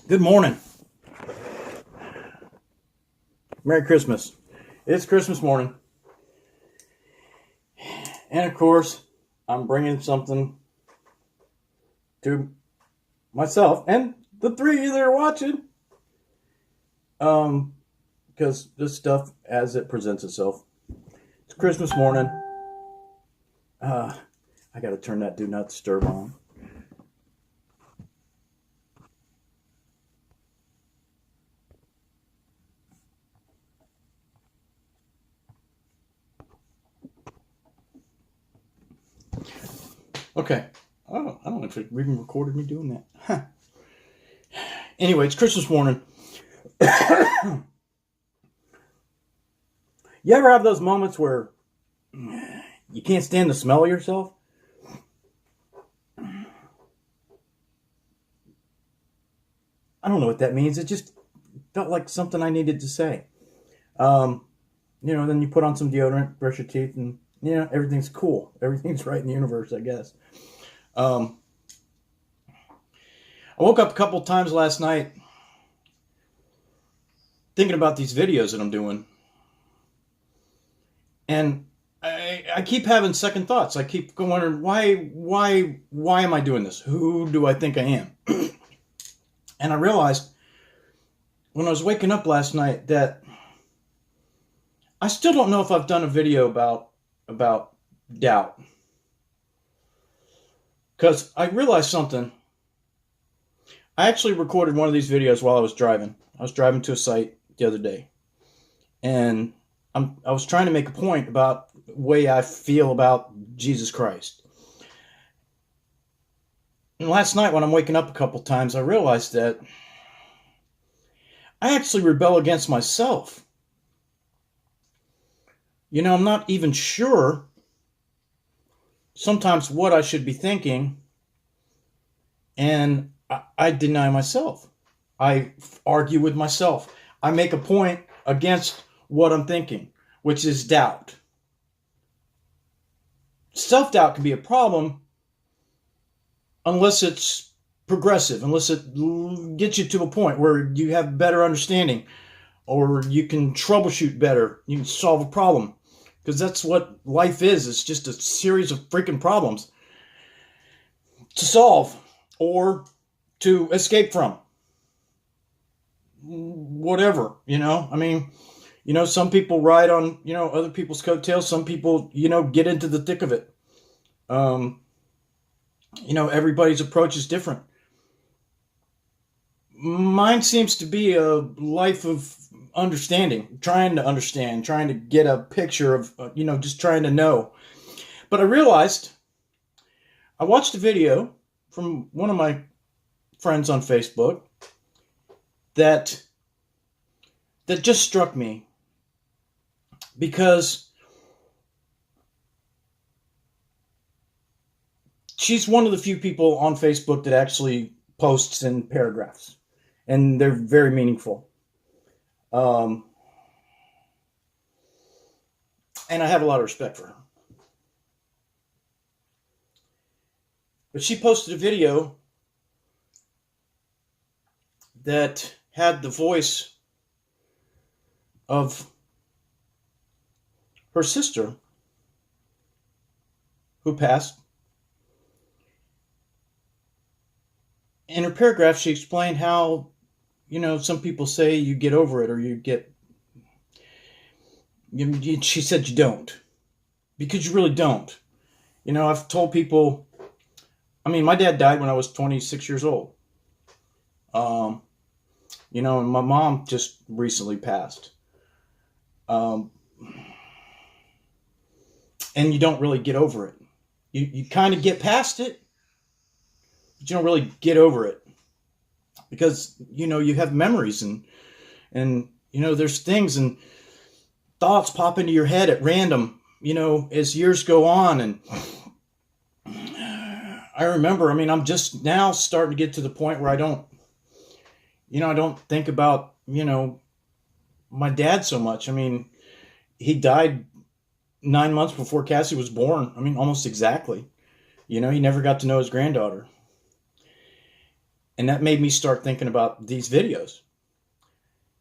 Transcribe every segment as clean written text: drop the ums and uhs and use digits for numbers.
Good morning. Merry Christmas. It's Christmas morning. And of course, I'm bringing something to myself and the three of you that are watching. Because this stuff, as it presents itself, it's Christmas morning. I got to turn that do not disturb on. Okay. Oh, I don't know if it even recorded me doing that. Huh. Anyway, it's Christmas morning. You ever have those moments where you can't stand the smell of yourself? I don't know what that means. It just felt like something I needed to say. Then you put on some deodorant, brush your teeth, and everything's cool. Everything's right in the universe, I guess. I woke up a couple times last night thinking about these videos that I'm doing, and I keep having second thoughts. I keep wondering why am I doing this? Who do I think I am? And I realized when I was waking up last night that I still don't know if I've done a video about doubt. Because I realized something. I actually recorded one of these videos while I was driving. I was driving to a site the other day. And I was trying to make a point about the way I feel about Jesus Christ. And last night when I'm waking up a couple times, I realized that I actually rebel against myself. I'm not even sure sometimes what I should be thinking, and I deny myself. I argue with myself. I make a point against what I'm thinking, which is doubt. Self-doubt can be a problem unless it's progressive, unless it gets you to a point where you have better understanding, or you can troubleshoot better, you can solve a problem. Because that's what life is. It's just a series of freaking problems to solve or to escape from. Whatever, some people ride on, other people's coattails. Some people, get into the thick of it. Everybody's approach is different. Mine seems to be a life of understanding, trying to understand, trying to get a picture of, just trying to know. But I realized, I watched a video from one of my friends on Facebook that just struck me, because she's one of the few people on Facebook that actually posts in paragraphs, and they're very meaningful. And I have a lot of respect for her. But she posted a video that had the voice of her sister who passed. In her paragraph, she explained how, some people say you get over it, or she said you don't, because you really don't. I've told people, my dad died when I was 26 years old. And my mom just recently passed. And you don't really get over it. You kind of get past it, but you don't really get over it. Because, you have memories and there's things and thoughts pop into your head at random, as years go on. And I remember, I'm just now starting to get to the point where I don't think about, my dad so much. He died 9 months before Cassie was born. Almost exactly. He never got to know his granddaughter. And that made me start thinking about these videos.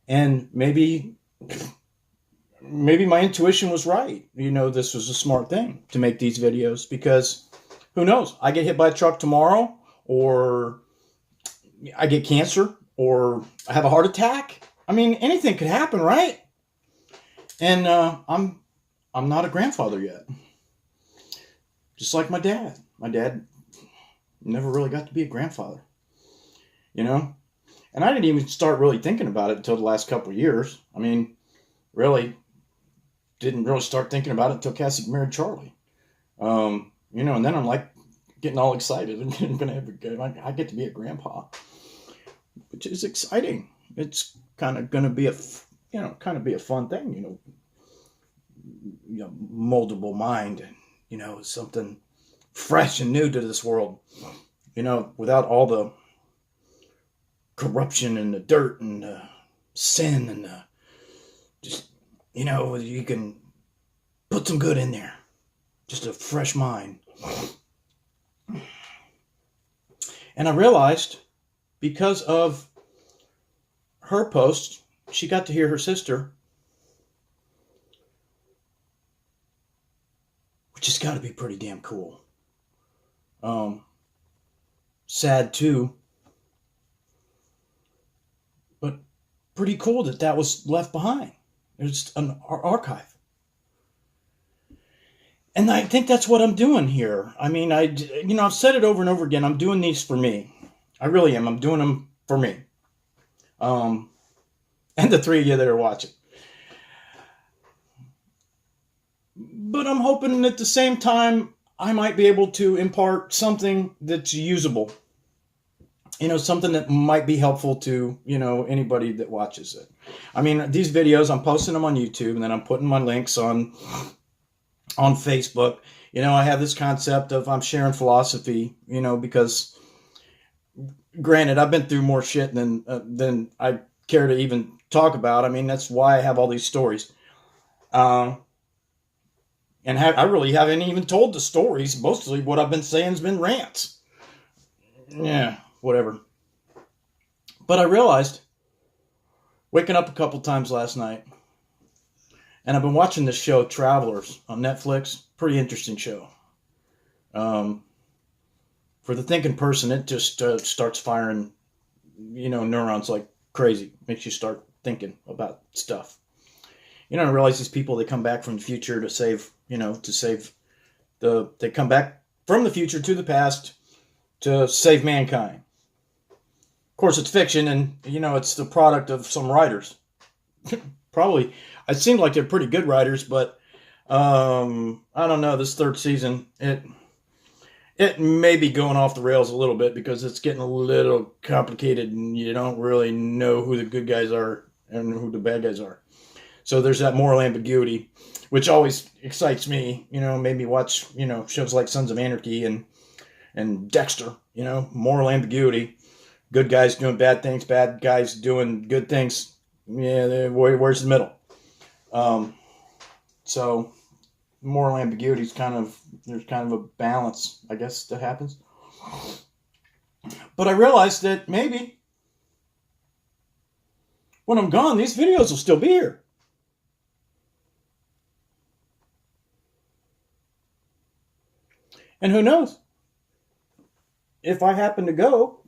And maybe my intuition was right. This was a smart thing to make these videos, because who knows? I get hit by a truck tomorrow, or I get cancer, or I have a heart attack. I mean, anything could happen, right? And I'm not a grandfather yet. Just like my dad. My dad never really got to be a grandfather. And I didn't even start really thinking about it until the last couple of years. I mean, really didn't really start thinking about it until Cassie married Charlie. And then I'm like getting all excited and I get to be a grandpa, which is exciting. It's kind of going to be a fun thing, moldable mind, something fresh and new to this world, without all the corruption and the dirt and the sin and the just, you can put some good in there. Just a fresh mind. And I realized, because of her post, she got to hear her sister, which has got to be pretty damn cool. Sad too, but pretty cool that was left behind. It's an archive. And I think that's what I'm doing here. I mean, I've said it over and over again. I'm doing these for me. I really am. I'm doing them for me. And the three of you that are watching. But I'm hoping at the same time, I might be able to impart something that's usable. Something that might be helpful to, anybody that watches it. I mean, these videos, I'm posting them on YouTube, and then I'm putting my links on Facebook. I have this concept of I'm sharing philosophy, because granted, I've been through more shit than I care to even talk about. I mean, that's why I have all these stories. I really haven't even told the stories. Mostly what I've been saying has been rants. Yeah, whatever. But I realized, waking up a couple times last night, and I've been watching this show, Travelers, on Netflix. Pretty interesting show. For the thinking person, it just starts firing, neurons like crazy. Makes you start thinking about stuff. I realize these people, they come back from the future to save, they come back from the future to the past to save mankind. Of course, it's fiction, and, it's the product of some writers. Probably, it seemed like they're pretty good writers, but I don't know, this third season, it may be going off the rails a little bit, because it's getting a little complicated, and you don't really know who the good guys are and who the bad guys are. So there's that moral ambiguity, which always excites me. Made me watch, shows like Sons of Anarchy and Dexter. Moral ambiguity. Good guys doing bad things, bad guys doing good things. Yeah, where's the middle? So moral ambiguity is there's kind of a balance, I guess, that happens. But I realized that maybe when I'm gone, these videos will still be here. And who knows? If I happen to go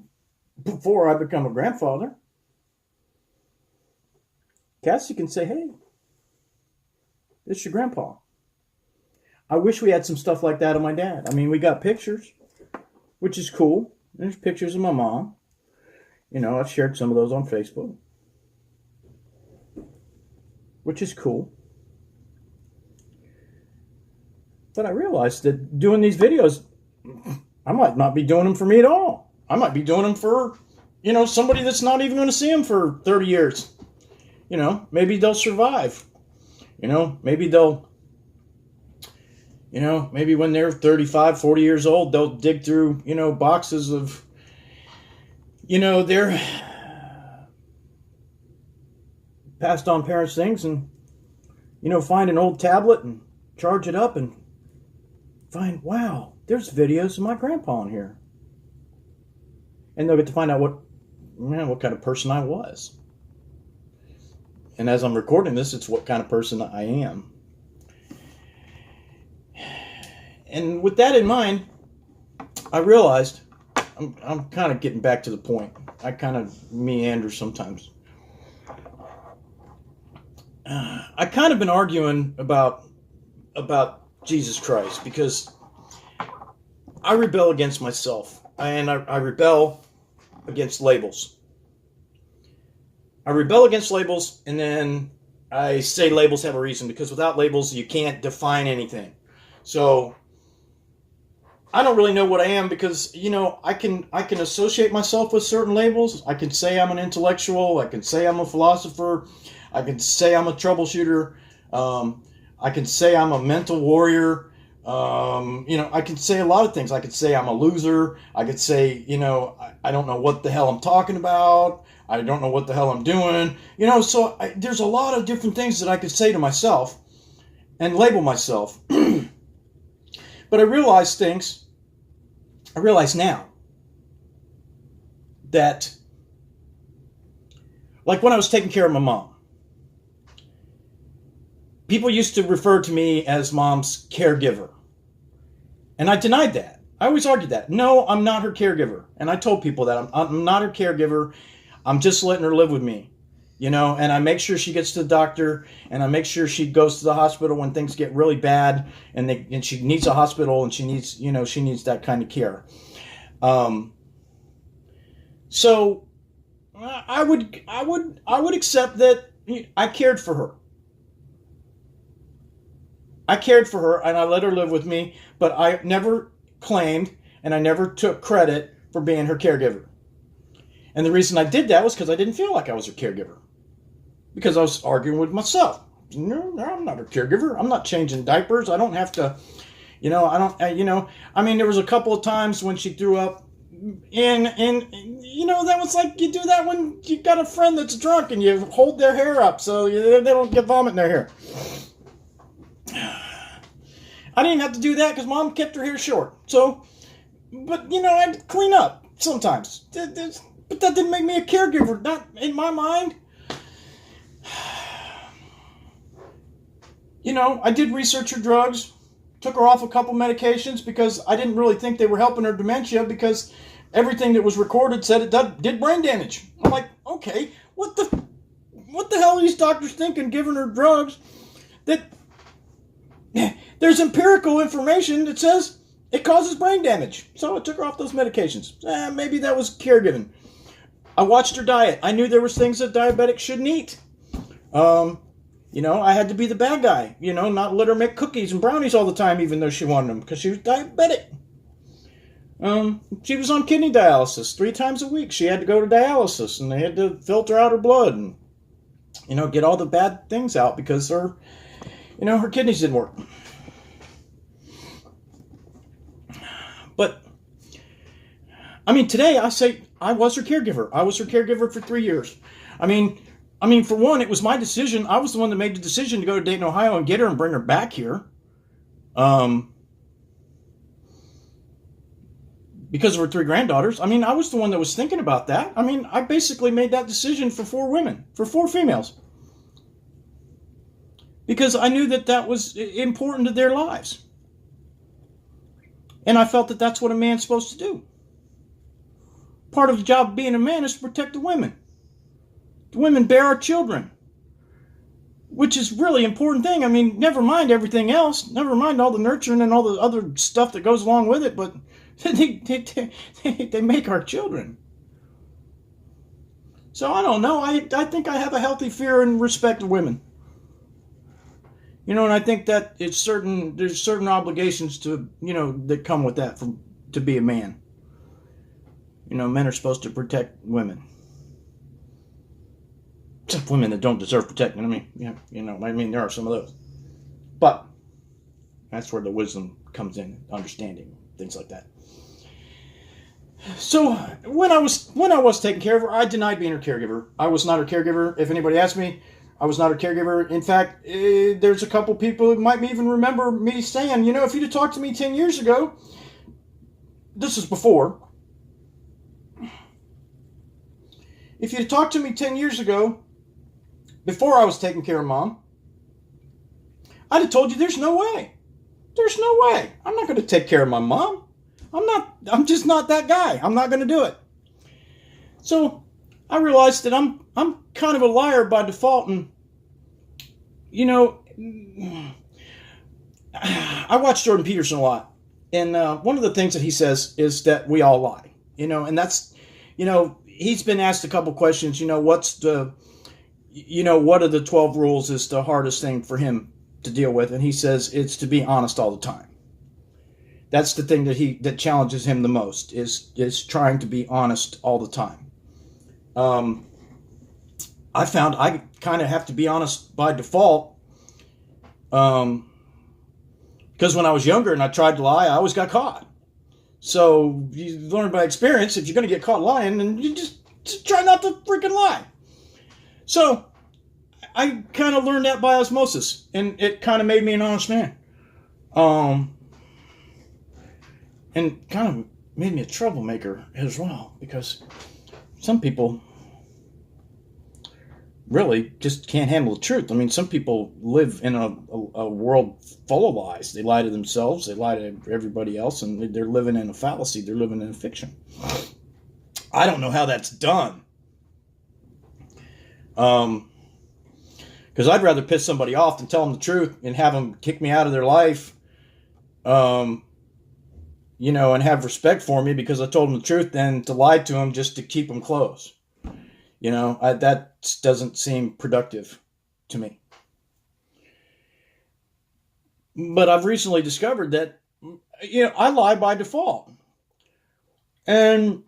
before I become a grandfather, Cassie can say, hey, this is your grandpa. I wish we had some stuff like that of my dad. I mean, we got pictures, which is cool. There's pictures of my mom. I've shared some of those on Facebook, which is cool. But I realized that doing these videos, I might not be doing them for me at all. I might be doing them for, somebody that's not even going to see them for 30 years. Maybe they'll survive. Maybe they'll, maybe when they're 35, 40 years old, they'll dig through, boxes of, their passed on parents' things and, find an old tablet and charge it up and find, wow, there's videos of my grandpa in here. and they'll get to find out what kind of person I was. And as I'm recording this, it's what kind of person I am. And with that in mind, I realized I'm kind of getting back to the point. I kind of meander sometimes. I kind of been arguing about Jesus Christ because I rebel against myself, and I rebel against labels. I rebel against labels, and then I say labels have a reason, because without labels you can't define anything. So I don't really know what I am, because I can associate myself with certain labels. I can say I'm an intellectual. I can say I'm a philosopher. I can say I'm a troubleshooter. I can say I'm a mental warrior. I can say a lot of things. I could say I'm a loser. I could say, I don't know what the hell I'm talking about. I don't know what the hell I'm doing. So there's a lot of different things that I could say to myself and label myself. But I realize now that, like when I was taking care of my mom, people used to refer to me as mom's caregiver. And I denied that. I always argued that. No, I'm not her caregiver. And I told people that I'm not her caregiver. I'm just letting her live with me. And I make sure she gets to the doctor, and I make sure she goes to the hospital when things get really bad, and she needs a hospital, and she needs that kind of care. So I would accept that I cared for her. I cared for her, and I let her live with me, but I never claimed and I never took credit for being her caregiver. And the reason I did that was because I didn't feel like I was her caregiver. Because I was arguing with myself. No, I'm not her caregiver. I'm not changing diapers. I don't have to, there was a couple of times when she threw up, and that was like, you do that when you got a friend that's drunk and you hold their hair up so they don't get vomit in their hair. I didn't have to do that because Mom kept her hair short. So, but I'd clean up sometimes. But that didn't make me a caregiver. Not in my mind. I did research her drugs, took her off a couple medications because I didn't really think they were helping her dementia, because everything that was recorded said it did brain damage. I'm like, okay, what the hell are these doctors thinking giving her drugs that there's empirical information that says it causes brain damage? So I took her off those medications. Maybe that was caregiving. I watched her diet. I knew there was things that diabetics shouldn't eat. I had to be the bad guy, not let her make cookies and brownies all the time, even though she wanted them, because she was diabetic. She was on kidney dialysis 3 times a week. She had to go to dialysis, and they had to filter out her blood and, get all the bad things out because her kidneys didn't work. But, today I say I was her caregiver. I was her caregiver for 3 years. For one, it was my decision. I was the one that made the decision to go to Dayton, Ohio and get her and bring her back here. Because of her 3 granddaughters. I was the one that was thinking about that. I basically made that decision for 4 females. Because I knew that was important to their lives. And I felt that that's what a man's supposed to do. Part of the job of being a man is to protect the women. The women bear our children, which is really important thing. Never mind everything else. Never mind all the nurturing and all the other stuff that goes along with it, but they make our children. So I don't know. I think I have a healthy fear and respect of women. And I think that there's certain obligations to, that come with that to be a man. Men are supposed to protect women. Except women that don't deserve protection. There are some of those. But that's where the wisdom comes in, understanding, things like that. So when I was taking care of her, I denied being her caregiver. I was not her caregiver. If anybody asked me, I was not her caregiver. In fact, there's a couple people who might even remember me saying, if you'd have talked to me 10 years ago, this is before, If you'd talked to me 10 years ago, before I was taking care of Mom, I'd have told you there's no way. There's no way. I'm not going to take care of my mom. I'm just not that guy. I'm not going to do it. So I realized that I'm kind of a liar by default. And, I watch Jordan Peterson a lot. And one of the things that he says is that we all lie, and that's, he's been asked a couple questions, what are the 12 rules is the hardest thing for him to deal with. And he says it's to be honest all the time. That's the thing that challenges him the most is trying to be honest all the time. I found I kind of have to be honest by default. Because when I was younger and I tried to lie, I always got caught. So you learn by experience, if you're going to get caught lying, then you just try not to freaking lie. So I kind of learned that by osmosis, and it kind of made me an honest man. And kind of made me a troublemaker as well, because some people really just can't handle the truth. I mean, some people live in a world full of lies. They lie to themselves, they lie to everybody else, and they're living in a fallacy. They're living in a fiction. I don't know how that's done. Because I'd rather piss somebody off than tell them the truth and have them kick me out of their life, and have respect for me because I told them the truth, than to lie to them just to keep them close. That doesn't seem productive to me. But I've recently discovered that, I lie by default. And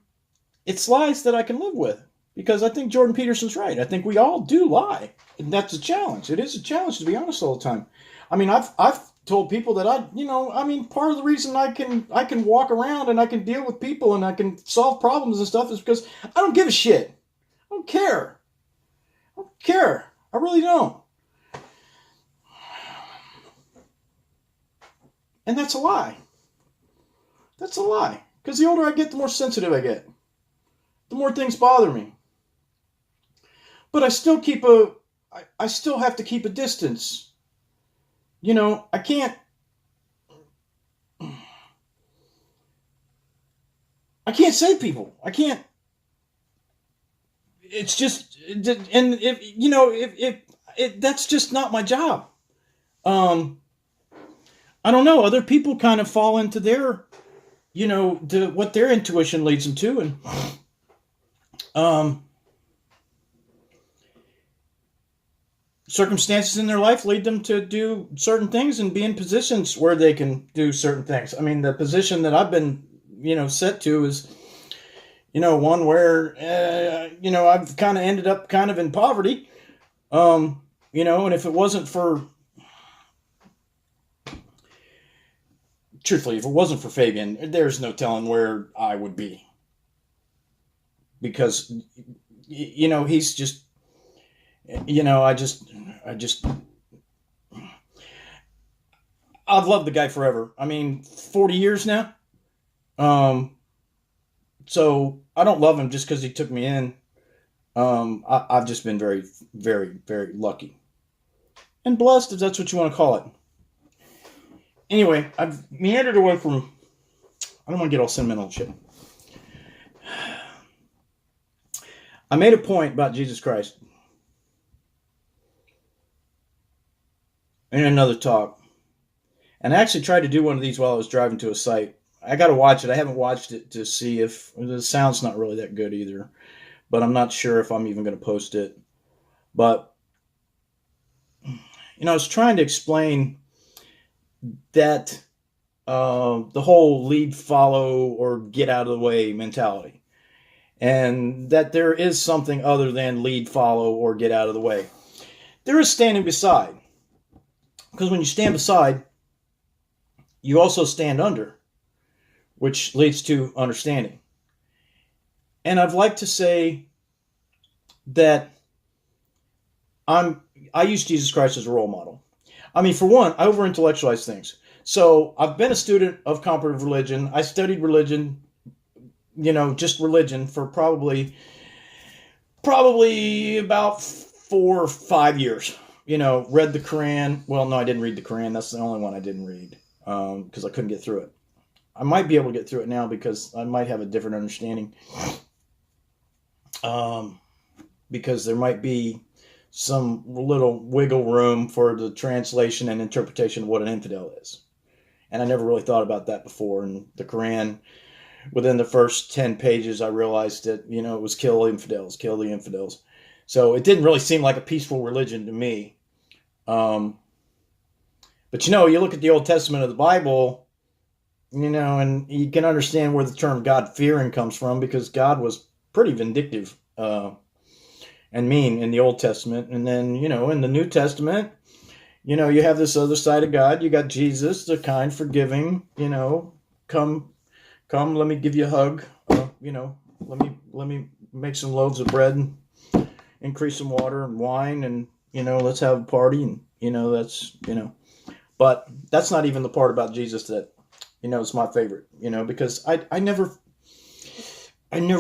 it's lies that I can live with, because I think Jordan Peterson's right. I think we all do lie. And that's a challenge. It is a challenge to be honest all the time. I mean, I've told people that part of the reason I can walk around and I can deal with people and I can solve problems and stuff is because I don't give a shit. I don't care. I really don't. And that's a lie. That's a lie. Because the older I get, the more sensitive I get. The more things bother me. But I still have to keep a distance. I can't save people. I can't. It's just, and if that's just not my job. I don't know. Other people kind of fall into their, what their intuition leads them to, and circumstances in their life lead them to do certain things and be in positions where they can do certain things. I mean, the position that I've been, set to is, one where, I've kind of ended up kind of in poverty, and if it wasn't for, truthfully, if it wasn't for Fabian, there's no telling where I would be. Because, he's just, I've loved the guy forever. I mean, 40 years now. So I don't love him just because he took me in. I've just been very, very, very lucky. And blessed, if that's what you want to call it. Anyway, I've meandered away from, I don't want to get all sentimental and shit. I made a point about Jesus Christ in another talk. And I actually tried to do one of these while I was driving to a site. I got to watch it. I haven't watched it to see if the sound's not really that good either. But I'm not sure if I'm even going to post it. But, I was trying to explain that the whole lead, follow, or get out of the way mentality. And that there is something other than lead, follow, or get out of the way. There is standing beside. Because when you stand beside, you also stand under, which leads to understanding. And I'd like to say that I use Jesus Christ as a role model. I mean, for one, I over-intellectualize things. So I've been a student of comparative religion. I studied religion, just religion for probably Probably about 4 or 5 years. Read the Quran. Well, no, I didn't read the Quran. That's the only one I didn't read because I couldn't get through it. I might be able to get through it now because I might have a different understanding. Because there might be some little wiggle room for the translation and interpretation of what an infidel is. And I never really thought about that before. And the Quran, within the first 10 pages, I realized that, it was kill infidels, kill the infidels. So it didn't really seem like a peaceful religion to me. But, you look at the Old Testament of the Bible, and you can understand where the term God-fearing comes from because God was pretty vindictive and mean in the Old Testament. And then, in the New Testament, you have this other side of God. You got Jesus, the kind, forgiving, come, let me give you a hug. Let me make some loaves of bread and increase some water and wine and, let's have a party. And, that's, but that's not even the part about Jesus that, is my favorite, because I never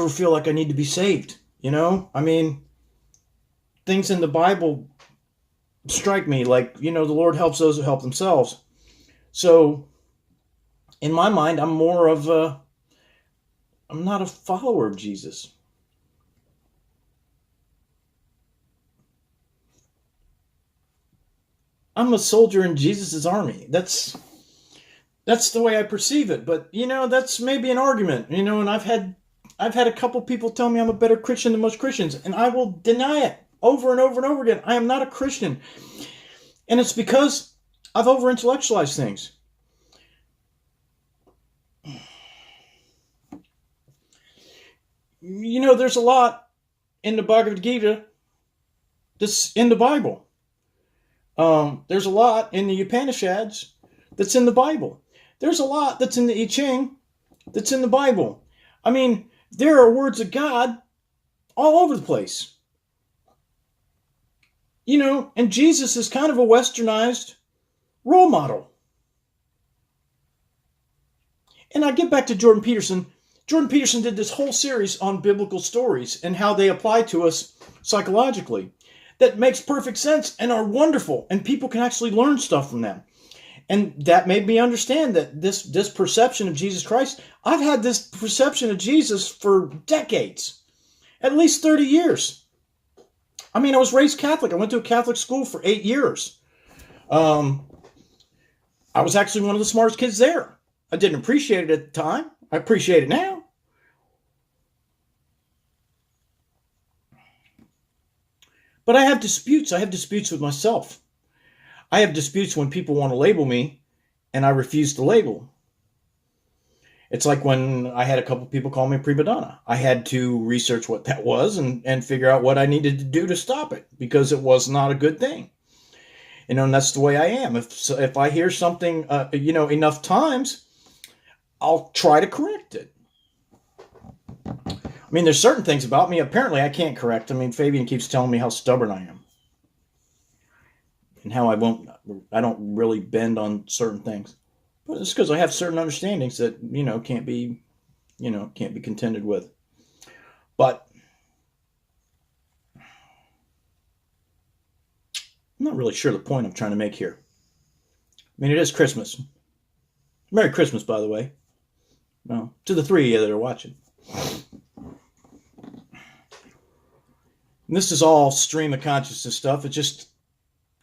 feel like I need to be saved. Things in the Bible strike me like, the Lord helps those who help themselves. So in my mind, I'm not a follower of Jesus. I'm a soldier in Jesus's army. That's the way I perceive it. But, that's maybe an argument, and I've had a couple people tell me I'm a better Christian than most Christians, and I will deny it over and over and over again. I am not a Christian. And it's because I've over-intellectualized things. There's a lot in the Bhagavad Gita that's in the Bible. There's a lot in the Upanishads that's in the Bible. There's a lot that's in the I Ching that's in the Bible. There are words of God all over the place. And Jesus is kind of a westernized role model. And I get back to Jordan Peterson. Jordan Peterson did this whole series on biblical stories and how they apply to us psychologically. That makes perfect sense and are wonderful. And people can actually learn stuff from them. And that made me understand that this perception of Jesus Christ, I've had this perception of Jesus for decades, at least 30 years. I was raised Catholic. I went to a Catholic school for 8 years. I was actually one of the smartest kids there. I didn't appreciate it at the time. I appreciate it now. But I have disputes. I have disputes with myself. I have disputes when people want to label me and I refuse to label. It's like when I had a couple people call me a prima donna. I had to research what that was and figure out what I needed to do to stop it because it was not a good thing. And that's the way I am. If I hear something, enough times, I'll try to correct it. There's certain things about me apparently I can't correct. Fabian keeps telling me how stubborn I am. And how I don't really bend on certain things. But it's because I have certain understandings that, can't be contended with. But I'm not really sure the point I'm trying to make here. It is Christmas. Merry Christmas, by the way. Well, to the three of you that are watching. And this is all stream of consciousness stuff. It's just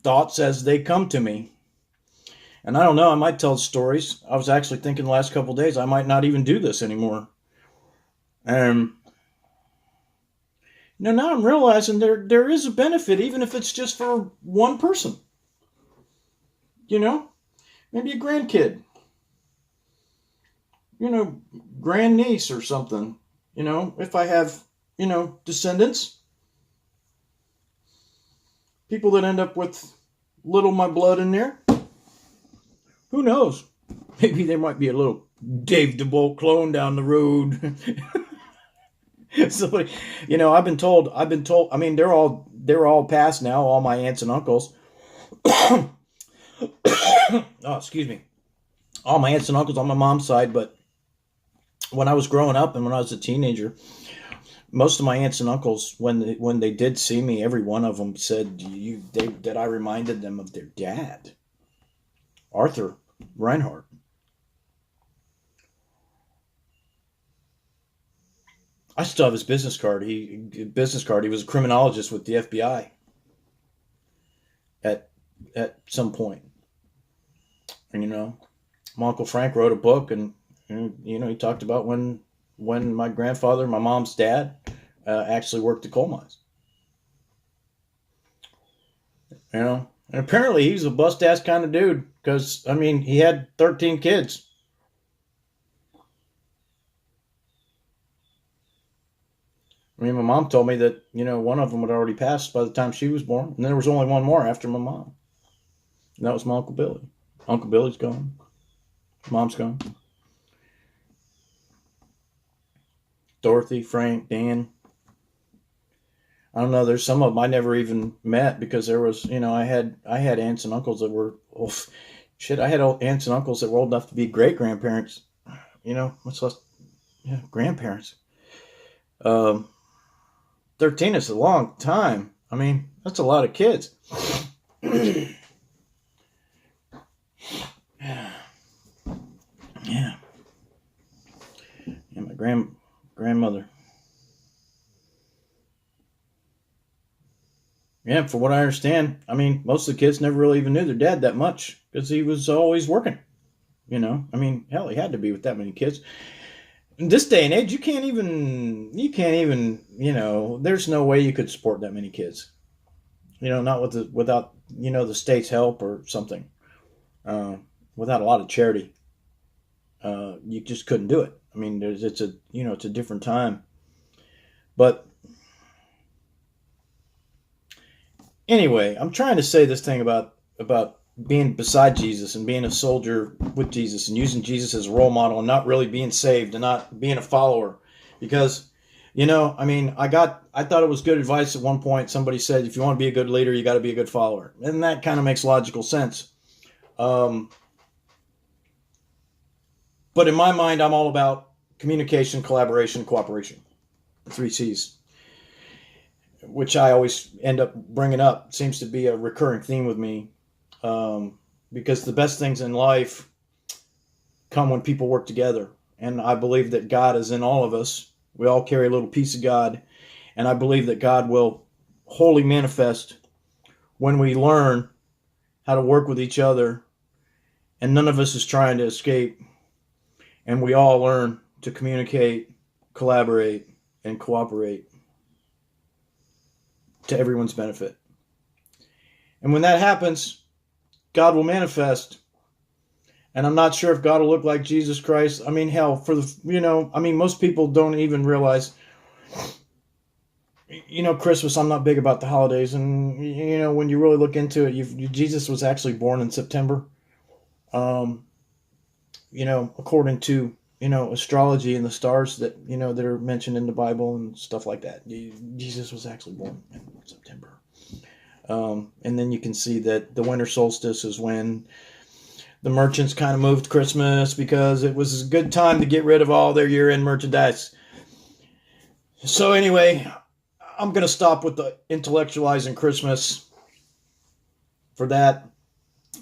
thoughts as they come to me. And I don't know, I might tell stories. I was actually thinking the last couple of days I might not even do this anymore. Now I'm realizing there is a benefit, even if it's just for one person. Maybe a grandkid. Grandniece or something. If I have, descendants. People that end up with little my blood in there. Who knows? Maybe there might be a little Dave DeBolt clone down the road. Somebody, I've been told, they're all passed now, all my aunts and uncles. Oh, excuse me. All my aunts and uncles on my mom's side, but when I was growing up and when I was a teenager, Most of my aunts and uncles, when they did see me, every one of them said that I reminded them of their dad, Arthur Reinhardt. I still have his business card. He was a criminologist with the FBI at some point. And my Uncle Frank wrote a book, and he talked about when my grandfather, my mom's dad, actually worked the coal mines. And apparently he's a bust ass kind of dude because he had 13 kids. My mom told me that one of them had already passed by the time she was born, and there was only one more after my mom, and that was my Uncle Billy. Uncle Billy's gone. Mom's gone. Dorothy, Frank, Dan. I don't know. There's some of them I never even met because there was, I had aunts and uncles that were, shit. I had aunts and uncles that were old enough to be great grandparents. Much less, grandparents. 13 is a long time. That's a lot of kids. Yeah. Yeah. My grandmother. Yeah, for what I understand, most of the kids never really even knew their dad that much because he was always working. Hell, he had to be with that many kids. In this day and age, you can't even, there's no way you could support that many kids. Not without, the state's help or something. Without a lot of charity, you just couldn't do it. It's a different time. But anyway, I'm trying to say this thing about being beside Jesus and being a soldier with Jesus and using Jesus as a role model and not really being saved and not being a follower. Because, I thought it was good advice at one point. Somebody said, if you want to be a good leader, you got to be a good follower. And that kind of makes logical sense. But in my mind, I'm all about communication, collaboration, cooperation. The 3 C's. Which I always end up bringing up. It seems to be a recurring theme with me. Because the best things in life come when people work together. And I believe that God is in all of us. We all carry a little piece of God. And I believe that God will wholly manifest when we learn how to work with each other. And none of us is trying to escape. And we all learn to communicate, collaborate, and cooperate to everyone's benefit. And when that happens, God will manifest. And I'm not sure if God will look like Jesus Christ. Hell, most people don't even realize, Christmas, I'm not big about the holidays. And, when you really look into it, Jesus was actually born in September. According to, astrology and the stars that, that are mentioned in the Bible and stuff like that. Jesus was actually born in September. And then you can see that the winter solstice is when the merchants kind of moved Christmas because it was a good time to get rid of all their year-end merchandise. So anyway, I'm going to stop with the intellectualizing Christmas for that.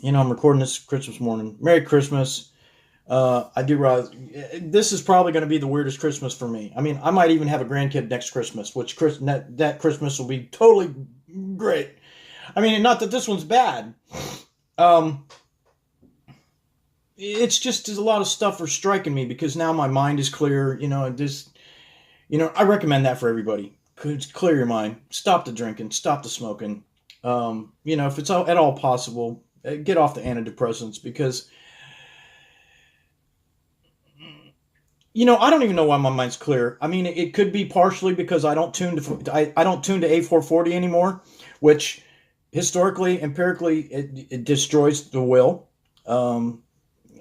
I'm recording this Christmas morning. Merry Christmas. I do realize this is probably going to be the weirdest Christmas for me. I might even have a grandkid next Christmas, which that Christmas will be totally great. Not that this one's bad. It's just a lot of stuff are striking me because now my mind is clear. I recommend that for everybody. Clear your mind. Stop the drinking. Stop the smoking. If it's at all possible, get off the antidepressants because, I don't even know why my mind's clear. It could be partially because I don't tune to A440 anymore, which historically, empirically, it destroys the will.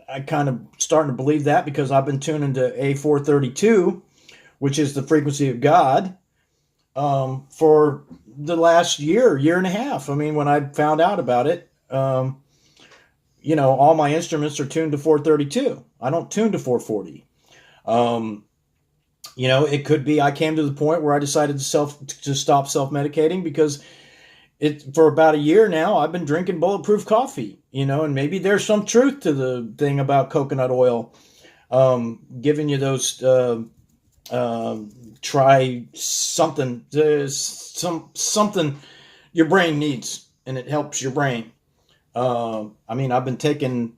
I kind of starting to believe that because I've been tuning to A432, which is the frequency of God, for the last year and a half. When I found out about it, all my instruments are tuned to 432. I don't tune to 440. It could be I came to the point where I decided to stop self-medicating because for about a year now I've been drinking bulletproof coffee, and maybe there's some truth to the thing about coconut oil giving you those try something something your brain needs, and it helps your brain. I've been taking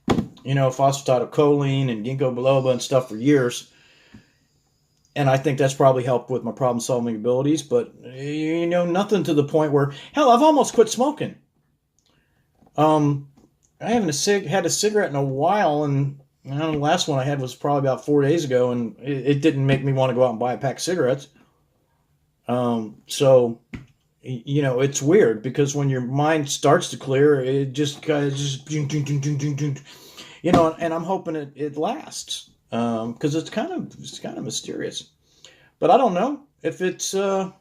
phosphatidylcholine and ginkgo biloba and stuff for years, and I think that's probably helped with my problem solving abilities, but nothing to the point where, hell, I've almost quit smoking. I haven't had a cigarette in a while, and the last one I had was probably about 4 days ago, and it didn't make me want to go out and buy a pack of cigarettes. So it's weird because when your mind starts to clear, it just kind of and I'm hoping it lasts because it's kind of mysterious. But I don't know if it's the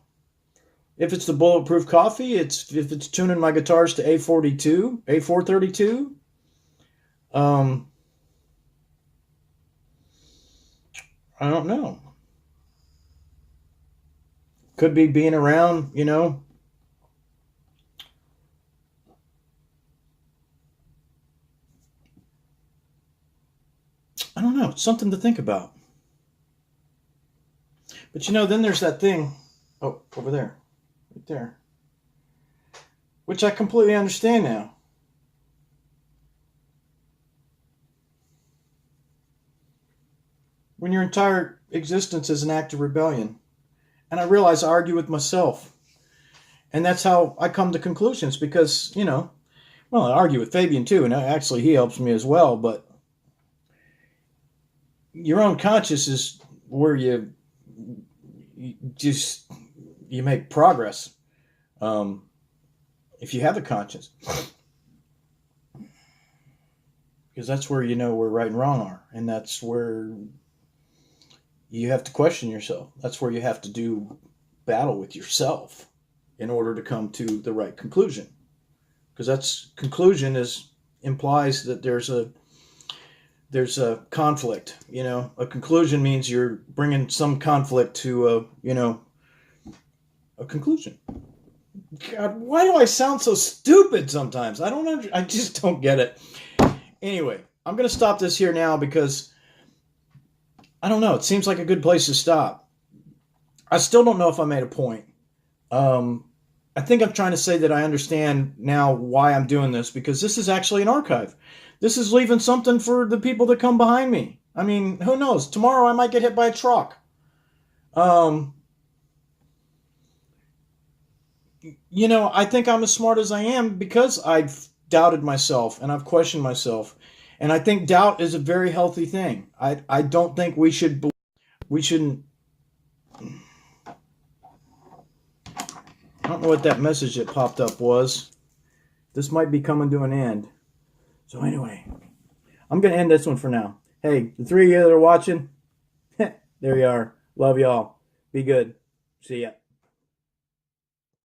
bulletproof coffee, if it's tuning my guitars to A432. I don't know. Could be being around, I don't know. It's something to think about. But then there's that thing. Oh, over there. Right there. Which I completely understand now. When your entire existence is an act of rebellion. And I realize I argue with myself. And that's how I come to conclusions because, I argue with Fabian too, and actually he helps me as well, but your own conscience is where you make progress. If you have a conscience. Because that's where where right and wrong are. And that's where you have to question yourself. That's where you have to do battle with yourself in order to come to the right conclusion. Because conclusion implies that there's a conflict. A conclusion means you're bringing some conflict to a conclusion. God, why do I sound so stupid sometimes? I just don't get it. Anyway, I'm going to stop this here now because I don't know. It seems like a good place to stop. I still don't know if I made a point. I think I'm trying to say that I understand now why I'm doing this, because this is actually an archive. This is leaving something for the people that come behind me. I mean, who knows? Tomorrow I might get hit by a truck. I think I'm as smart as I am because I've doubted myself and I've questioned myself. And I think doubt is a very healthy thing. I don't think we shouldn't. I don't know what that message that popped up was. This might be coming to an end. So anyway, I'm going to end this one for now. Hey, the three of you that are watching, there you are. Love y'all. Be good. See ya.